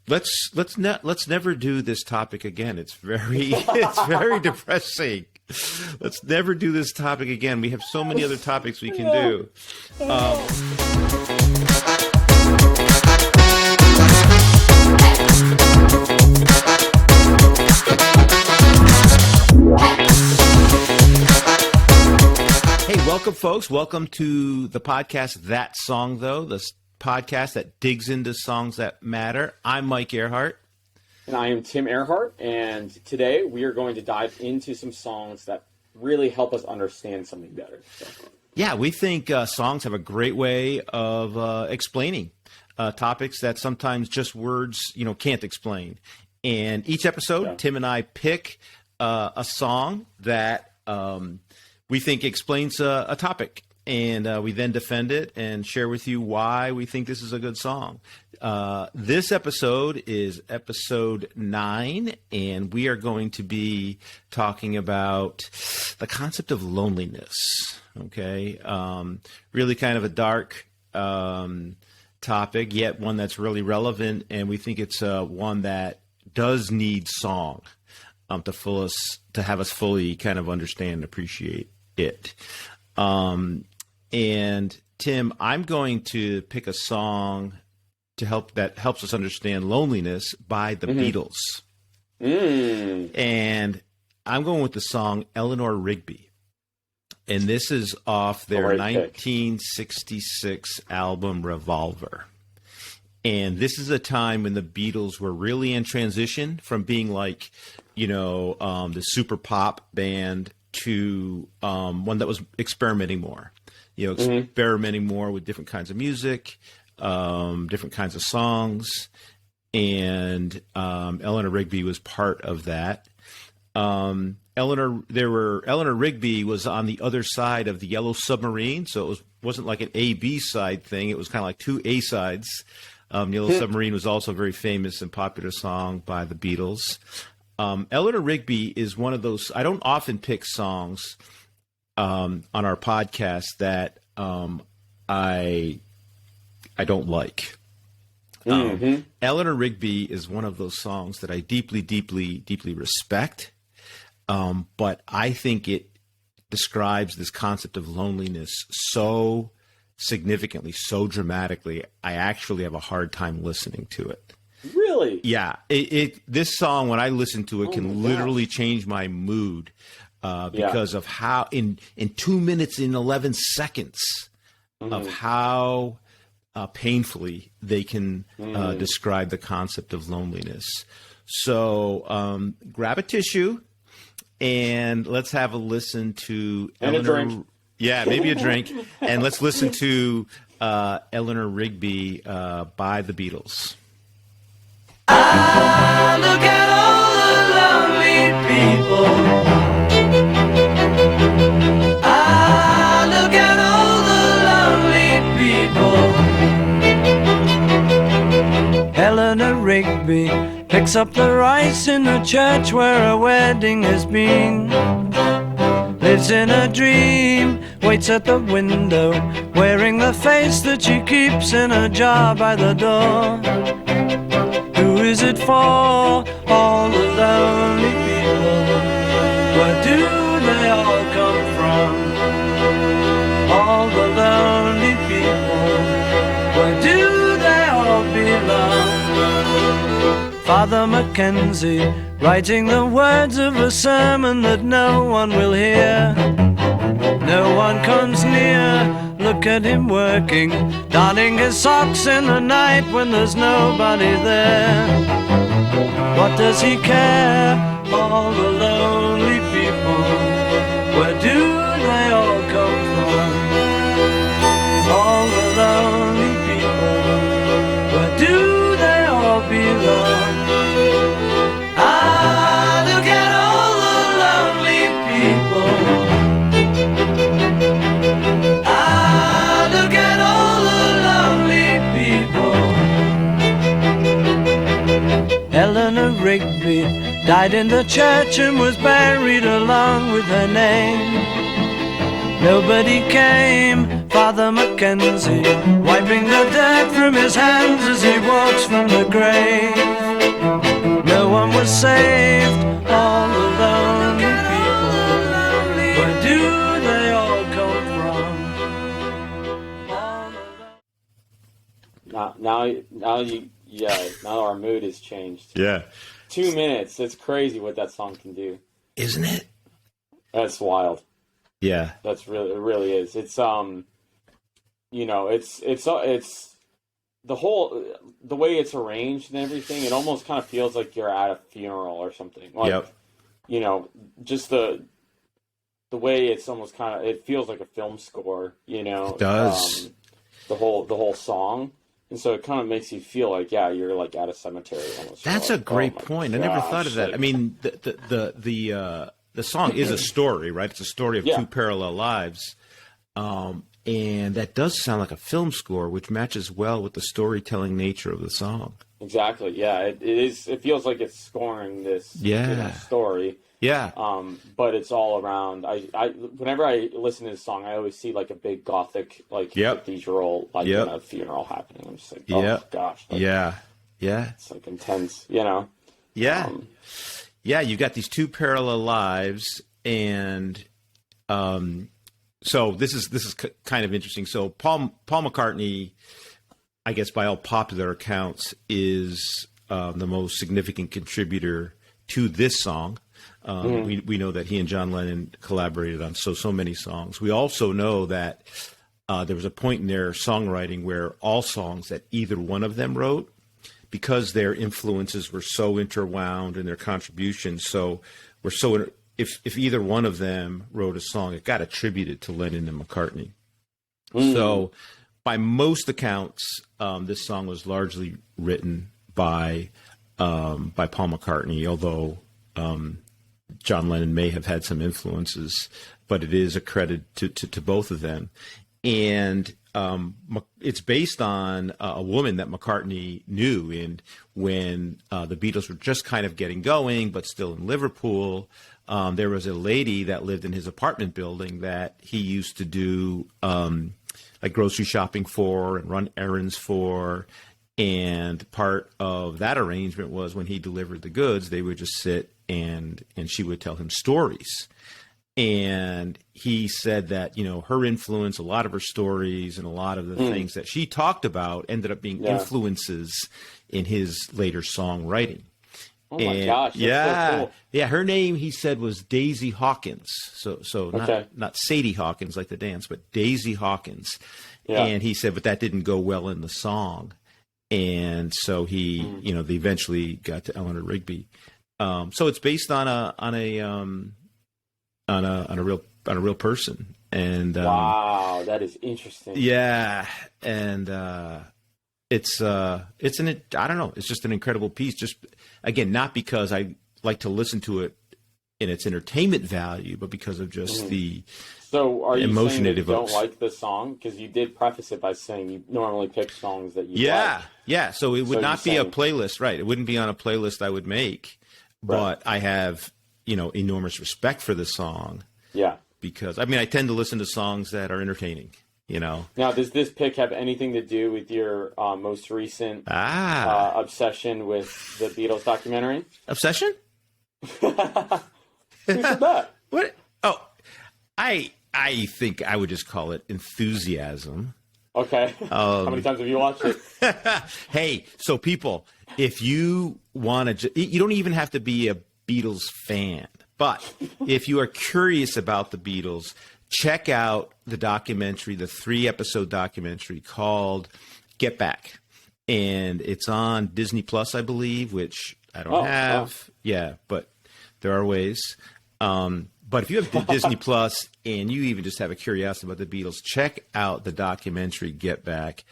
let's never do this topic again. It's very depressing. Let's never do this topic again. We have so many other topics we can do. Hey, welcome, folks. Welcome to the podcast, That Song Though, the podcast that digs into songs that matter. I'm Mike Ehrhart. And I am Tim Ehrhart, and today we are going to dive into some songs that really help us understand something better. Yeah, we think songs have a great way of explaining topics that sometimes just words, can't explain. And each episode, Tim and I pick a song that we think explains a topic. And we then defend it and share with you why we think this is a good song. This episode is episode 9, and we are going to be talking about the concept of loneliness. Okay, really kind of a dark topic, yet one that's really relevant, and we think it's one that does need song to have us fully kind of understand and appreciate it. And Tim, I'm going to pick a song that helps us understand loneliness by the Beatles. And I'm going with the song Eleanor Rigby. And this is off their 1966 album Revolver. And this is a time when the Beatles were really in transition from being like, the super pop band to one that was experimenting more. Experimenting more with different kinds of music, different kinds of songs, and Eleanor Rigby was part of that. Eleanor Rigby was on the other side of the Yellow Submarine, so it wasn't like an A-B side thing. It was kind of like two A sides. Yellow Submarine was also a very famous and popular song by the Beatles. Eleanor Rigby is one of those. I don't often pick songs on our podcast that I don't like. Eleanor Rigby is one of those songs that I deeply, deeply, deeply respect, but I think it describes this concept of loneliness so significantly, so dramatically, I actually have a hard time listening to it. Really? Yeah. This song, when I listen to it, can literally change my mood. Because of how in 2 minutes and 11 seconds of how painfully they can describe the concept of loneliness. So grab a tissue and let's have a listen to Eleanor. A drink. Yeah, maybe a drink. And let's listen to Eleanor Rigby by the Beatles. I look at all the lonely people. Look at all the lonely people. Eleanor Rigby picks up the rice in the church where a wedding has been. Lives in a dream, waits at the window, wearing the face that she keeps in a jar by the door. Who is it for? All the lonely people. Where do they all come from? All the lonely people, where do they all belong? Father Mackenzie, writing the words of a sermon that no one will hear. No one comes near, look at him working, darning his socks in the night when there's nobody there. What does he care? All the lonely people, where do they all come from? All the lonely people, where do they all belong? Look at all the lonely people. Look at all the lonely people. Eleanor Rigby died in the church and was buried along with her name. Nobody came, Father Mackenzie, wiping the dirt from his hands as he walks from the grave. saved. All the lonely people, where do they all come from? All now our mood has changed. Yeah. 2 minutes. It's crazy what that song can do. Isn't it? That's wild. Yeah. It really is. It's it's the way it's arranged and everything. It almost kind of feels like you're at a funeral or something. Like, Yep. Just the way it's almost kind of, it feels like a film score. It does. The whole song. And so it kind of makes you feel like, yeah, you're like at a cemetery almost. That's a great point. I never thought of that. I mean, the song is a story, right? It's a story of two parallel lives. And that does sound like a film score, which matches well with the storytelling nature of the song. Exactly. Yeah, it is. It feels like it's scoring this story. Yeah. But it's all around. I whenever I listen to this song, I always see like a big gothic cathedral, like in a funeral happening. I'm just like, oh gosh. Like, yeah. It's like intense, Yeah. You got these two parallel lives, and so this is kind of interesting. So Paul McCartney, I guess by all popular accounts, is the most significant contributor to this song. We know that he and John Lennon collaborated on so many songs. We also know that there was a point in their songwriting where all songs that either one of them wrote, because their influences were so interwound in their contributions, if either one of them wrote a song, it got attributed to Lennon and McCartney. So by most accounts, this song was largely written by Paul McCartney, although John Lennon may have had some influences, but it is a credit to both of them. And it's based on a woman that McCartney knew, and when the Beatles were just kind of getting going, but still in Liverpool, there was a lady that lived in his apartment building that he used to do like grocery shopping for and run errands for. And part of that arrangement was when he delivered the goods, they would just sit and she would tell him stories. And he said that, her influence, a lot of her stories and a lot of the things that she talked about ended up being influences in his later songwriting. Oh my gosh. That's so cool. Yeah. Her name, he said, was Daisy Hawkins. So not Sadie Hawkins like the dance, but Daisy Hawkins. Yeah. And he said, but that didn't go well in the song. And so he, they eventually got to Eleanor Rigby. So it's based on a real person. And wow, that is interesting. Yeah, and it's just an incredible piece. Just again, not because I like to listen to it in its entertainment value, but because of just the So are you emotion saying that it you evokes. don't like the song? Because you did preface it by saying you normally pick songs that you like. Yeah. So it would So not you're be a saying- playlist, right? It wouldn't be on a playlist I would make. But I have, enormous respect for the song. Yeah. Because, I tend to listen to songs that are entertaining, Now, does this pick have anything to do with your most recent obsession with the Beatles documentary? Obsession? Who said that? What? Oh, I think I would just call it enthusiasm. Okay. How many times have you watched it? Hey, so people, if you want to, you don't even have to be a Beatles fan, but if you are curious about the Beatles, check out the documentary, the 3-episode documentary called Get Back. And it's on Disney Plus, I believe, which I don't have. Yeah, but there are ways. But if you have Disney Plus and you even just have a curiosity about the Beatles, check out the documentary Get Back.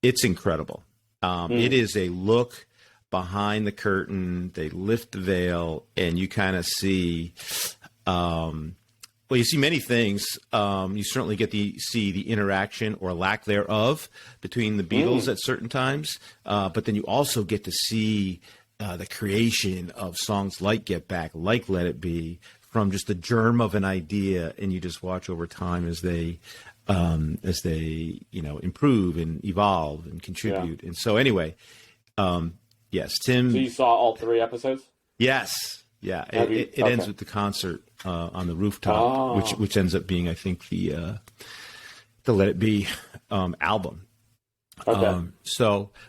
It's incredible. It is a look behind the curtain. They lift the veil, and you kind of see, you see many things. You certainly get to see the interaction or lack thereof between the Beatles at certain times. But then you also get to see the creation of songs like Get Back, like Let It Be, from just the germ of an idea, and you just watch over time as they improve and evolve and contribute. And so anyway, yes, Tim. So you saw all 3 episodes? Yes. Yeah. It ends with the concert on the rooftop, which ends up being, I think, the Let It Be album. Okay.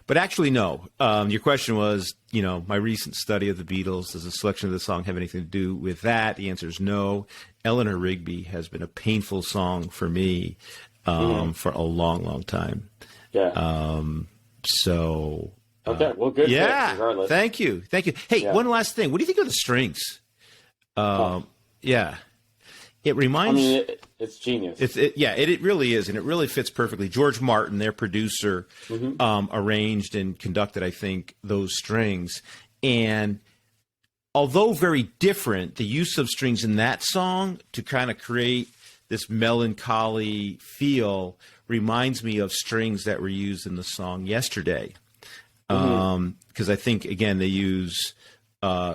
But actually, no. Your question was, my recent study of the Beatles, does a selection of the song have anything to do with that? The answer is no. Eleanor Rigby has been a painful song for me for a long, long time. Yeah. Okay, well, good. Yeah, regardless. Thank you. Hey, one last thing. What do you think of the strings? Yeah. It reminds. It's genius. It really is, and it really fits perfectly. George Martin, their producer, arranged and conducted, I think, those strings. And although very different, the use of strings in that song to kind of create this melancholy feel reminds me of strings that were used in the song Yesterday. Because I think, again, they use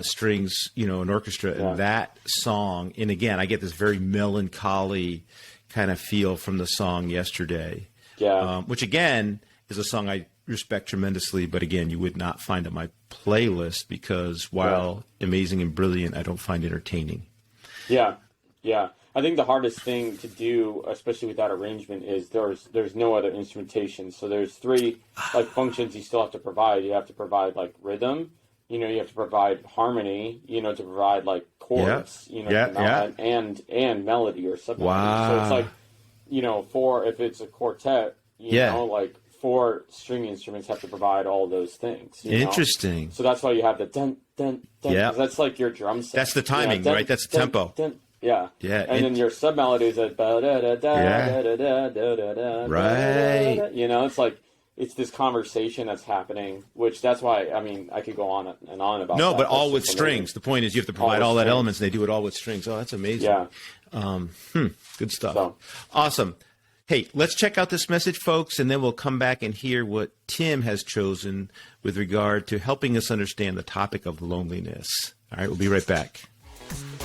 strings, an orchestra in that song. And again, I get this very melancholy kind of feel from the song Yesterday. Yeah. Which, again, is a song I respect tremendously. But again, you would not find on my playlist because while amazing and brilliant, I don't find entertaining. Yeah. Yeah. I think the hardest thing to do, especially with that arrangement, is there's no other instrumentation. So there's three functions you still have to provide. You have to provide rhythm, you have to provide harmony, to provide chords, and melody or something. Wow. So it's if it's a quartet, four string instruments have to provide all those things. Interesting. So that's why you have the dun dun dun. Yeah. That's like your drum set. That's the timing, right? That's the tempo. Dun. Yeah. Yeah. And then your sub melody is right. It's this conversation that's happening, which that's why I could go on and on about. No, that. but all with strings. The point is you have to provide all that elements, and they do it all with strings. Oh, that's amazing. Yeah. Good stuff. Awesome. Hey, let's check out this message, folks, and then we'll come back and hear what Tim has chosen with regard to helping us understand the topic of loneliness. All right, we'll be right back.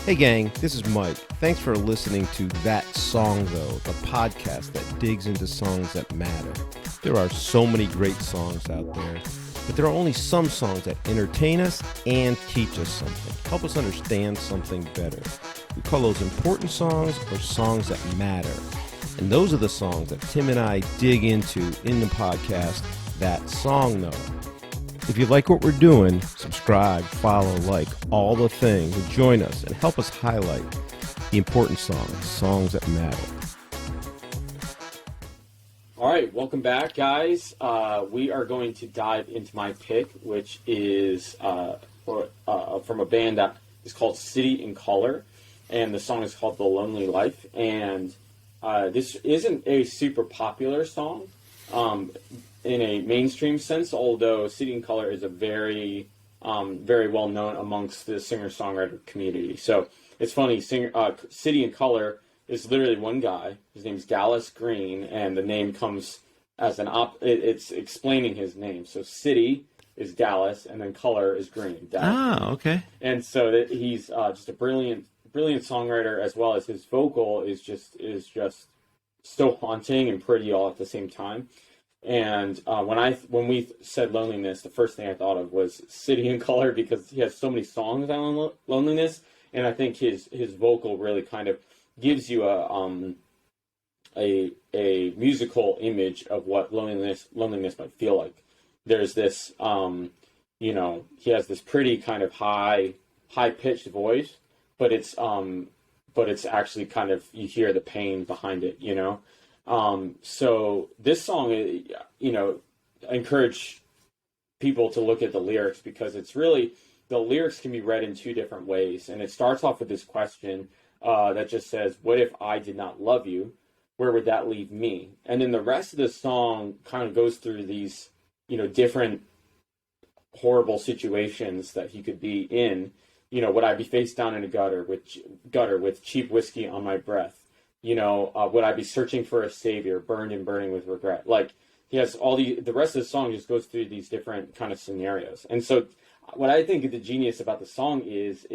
Hey gang, this is Mike. Thanks for listening to That Song Though, the podcast that digs into songs that matter. There are so many great songs out there, but there are only some songs that entertain us and teach us something, help us understand something better. We call those important songs or songs that matter. And those are the songs that Tim and I dig into in the podcast, That Song Though. If you like what we're doing, subscribe, follow, like, all the things, and join us and help us highlight the important songs that matter. All right, welcome back, guys. We are going to dive into my pick, which is from a band that is called City in Color, and the song is called The Lonely Life. And this isn't a super popular song. In a mainstream sense, although City in Color is a very, very well known amongst the singer-songwriter community. So it's funny, City in Color is literally one guy. His name's Dallas Green, and the name comes as it's explaining his name. So City is Dallas, and then Color is Green. Dallas Green. Okay. And so he's just a brilliant songwriter, as well as his vocal is just so haunting and pretty all at the same time. And when we said loneliness, the first thing I thought of was City in Color, because he has so many songs on loneliness, and I think his vocal really kind of gives you a musical image of what loneliness might feel like. There's this he has this pretty kind of high pitched voice, but it's actually kind of, you hear the pain behind it, So this song, I encourage people to look at the lyrics, because it's really, the lyrics can be read in two different ways. And it starts off with this question that just says, what if I did not love you? Where would that leave me? And then the rest of the song kind of goes through these, different horrible situations that he could be in. Would I be face down in a gutter with cheap whiskey on my breath? Would I be searching for a savior, burned and burning with regret? He has the rest of the song just goes through these different kind of scenarios. And so what I think the genius about the song is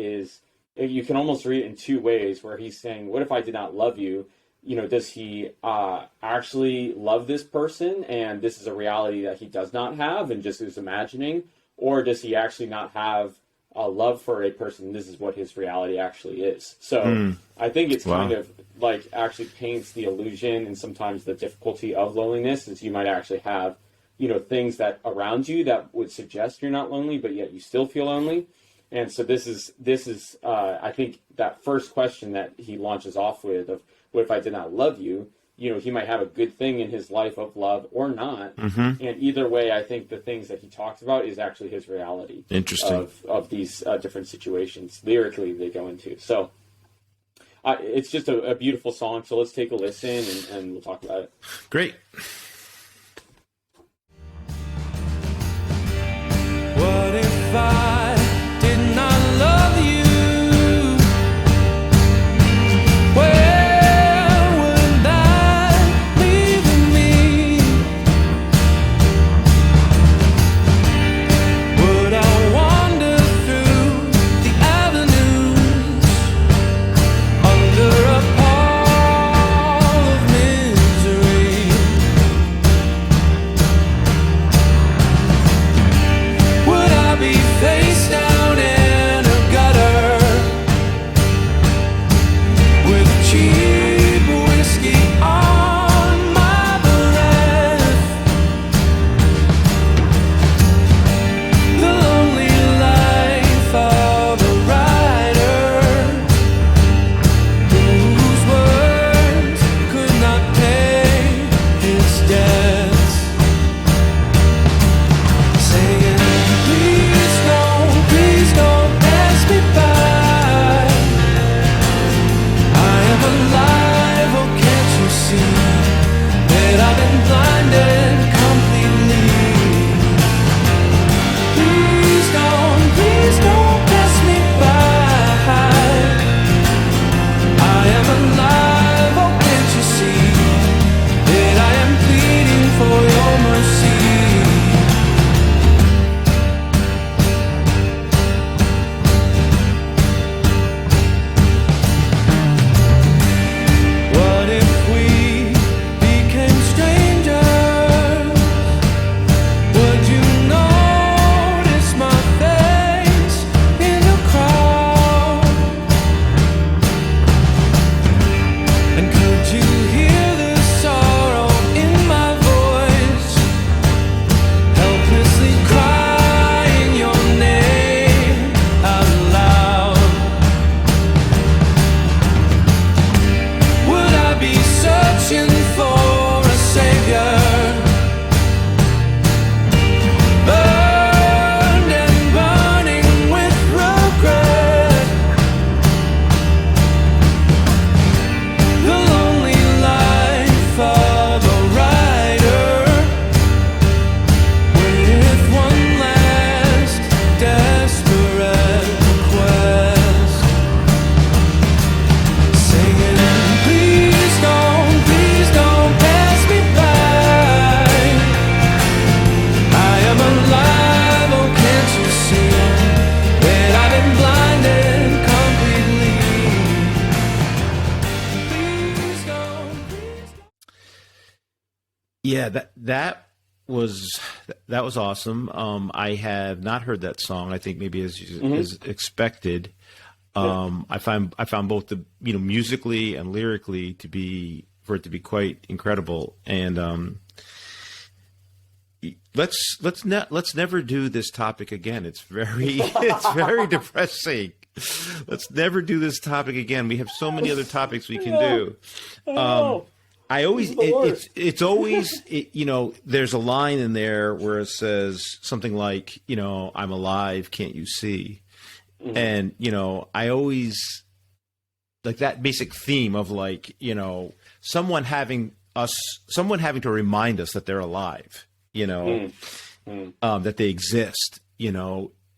you can almost read it in two ways, where he's saying, what if I did not love you? Does he actually love this person, and this is a reality that he does not have and just is imagining? Or does he actually not have love for a person, this is what his reality actually is. So I think it's kind of like actually paints the illusion and sometimes the difficulty of loneliness is you might actually have, you know, things that around you that would suggest you're not lonely, but yet you still feel lonely. And so this is I think that first question that he launches off with of, what if I did not love you? You know, he might have a good thing in his life of love or not. And either way, I think the things that he talks about is actually his reality. Interesting. Of these different situations lyrically they go into. So it's just a beautiful song. So let's take a listen and we'll talk about it. Great. What if I did not love you? Where would that leave me? Would I wander through the avenues under a pall of misery? Would I be face down in a gutter with cheap whiskey on my breath? The lonely life of a writer whose words could not pay his debts, saying, please don't pass me by. I am alive, oh can't you see that I've been blinded completely? Please don't pass me by. I am alive, oh can't you see that I am pleading for your mercy? What if we became strangers? Would you notice my face in a crowd? And could you hear the sorrow in my voice, helplessly crying your name out loud? Would I be searching for a savior, burned and burning with regret? The lonely life of a writer with one last desperate request, singing, please don't pass me by. I am alive, oh can't you see that I've been blinded completely? Please don't. Yeah, that was awesome. I have not heard that song. I think maybe as expected. I found both the musically and lyrically to be quite incredible. And let's never do this topic again. It's very depressing. Let's never do this topic again. We have so many other topics we can do. I always, it's always, there's a line in there where it says something like, I'm alive, can't you see? And, I always like that basic theme of like, someone having to remind us that they're alive, that they exist,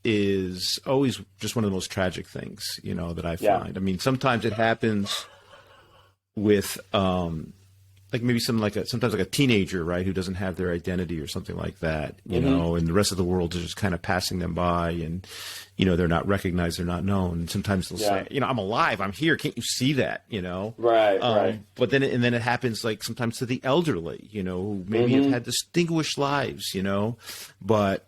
is always just one of the most tragic things, that I find. I mean, sometimes it happens with, like maybe sometimes like a teenager, right, who doesn't have their identity or something like that, and the rest of the world is just kind of passing them by, and they're not recognized, they're not known. And sometimes they'll say, I'm alive, I'm here, can't you see that? Right. But then it happens like sometimes to the elderly, who maybe have had distinguished lives, but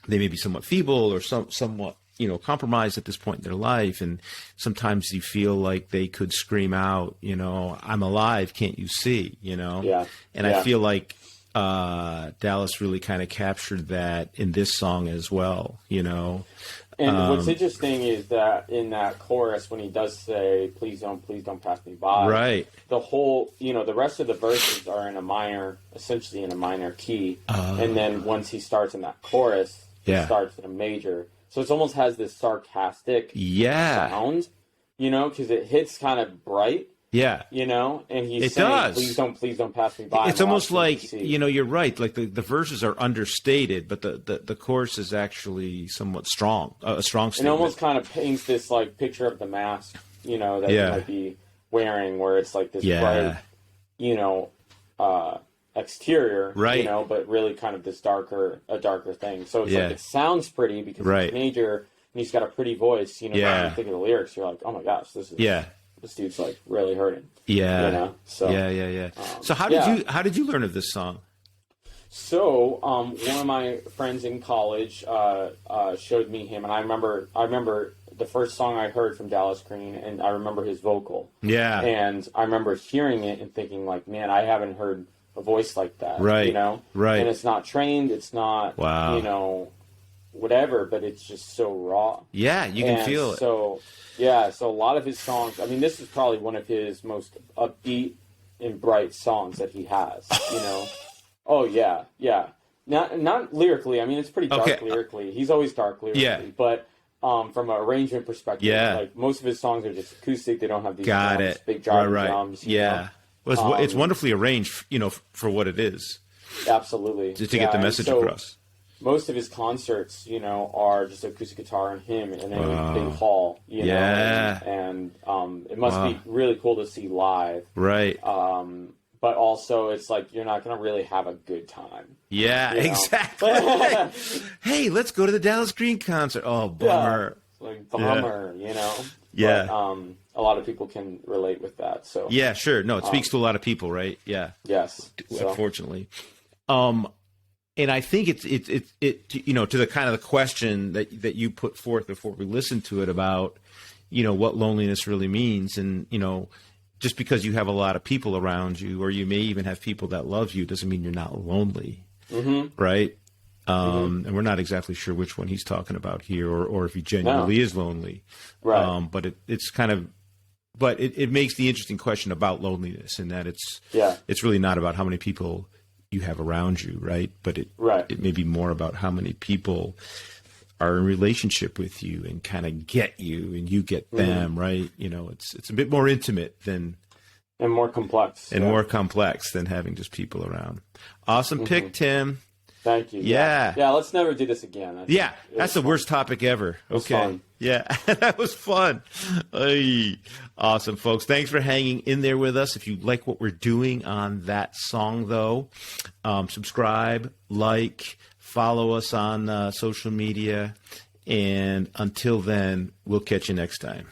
they may be somewhat feeble or somewhat, compromised at this point in their life. And sometimes you feel like they could scream out, I'm alive, can't you see, Yeah. And I feel like Dallas really kind of captured that in this song as well, And what's interesting is that in that chorus, when he does say, please don't pass me by. Right. The whole, the rest of the verses are essentially in a minor key. And then once he starts in that chorus, he starts in a major. So it almost has this sarcastic sound, because it hits kind of bright. Yeah. And he's it saying, does. please don't pass me by. It's almost like, you're right. Like the verses are understated, but the chorus is actually somewhat strong, a strong statement. It almost kind of paints this like picture of the mask, that he might be wearing, where it's like this bright, exterior, right. But really kind of this darker thing. So it's like, it sounds pretty because it's major and he's got a pretty voice, when you think of the lyrics, you're like, oh my gosh, this dude's like really hurting. Yeah. So so how did you learn of this song? So one of my friends in college showed me him, and I remember the first song I heard from Dallas Green, and I remember his vocal. Yeah. And I remember hearing it and thinking like, man, I haven't heard a voice like that. Right. Right. And it's not trained, it's not whatever, but it's just so raw. Yeah, you can feel it. So a lot of his songs, I mean, this is probably one of his most upbeat and bright songs that he has, Oh, yeah. Not lyrically. I mean, it's pretty dark lyrically. He's always dark lyrically. But from an arrangement perspective, like most of his songs are just acoustic. They don't have these big driving drums. Yeah. Well, it's wonderfully arranged, for what it is. Absolutely. To get the message across. Most of his concerts, are just acoustic guitar and him in a big hall, know, and it must be really cool to see live. Right. But also it's like, you're not going to really have a good time. Yeah, exactly. Hey, let's go to the Dallas Green concert. Oh, bummer. Yeah, like, bummer, Yeah. But, a lot of people can relate with that. So yeah, sure. No, it speaks to a lot of people, right? Yeah. Yes. Unfortunately. And I think it's to the kind of the question that you put forth before we listened to it about, what loneliness really means. And, just because you have a lot of people around you, or you may even have people that love you, doesn't mean you're not lonely. Mm-hmm. Right. And we're not exactly sure which one he's talking about here, or if he genuinely is lonely. Right. But it's kind of, but it makes the interesting question about loneliness, in that it's really not about how many people you have around you, right? But it may be more about how many people are in relationship with you and kind of get you, and you get them, right? It's a bit more intimate than, and more complex, more complex than having just people around. Awesome pick, Tim. Thank you. Yeah. Let's never do this again. That's the worst topic ever. Okay. Yeah, that was fun. Ay. Awesome, folks. Thanks for hanging in there with us. If you like what we're doing on That Song Though, subscribe, like, follow us on social media. And until then, we'll catch you next time.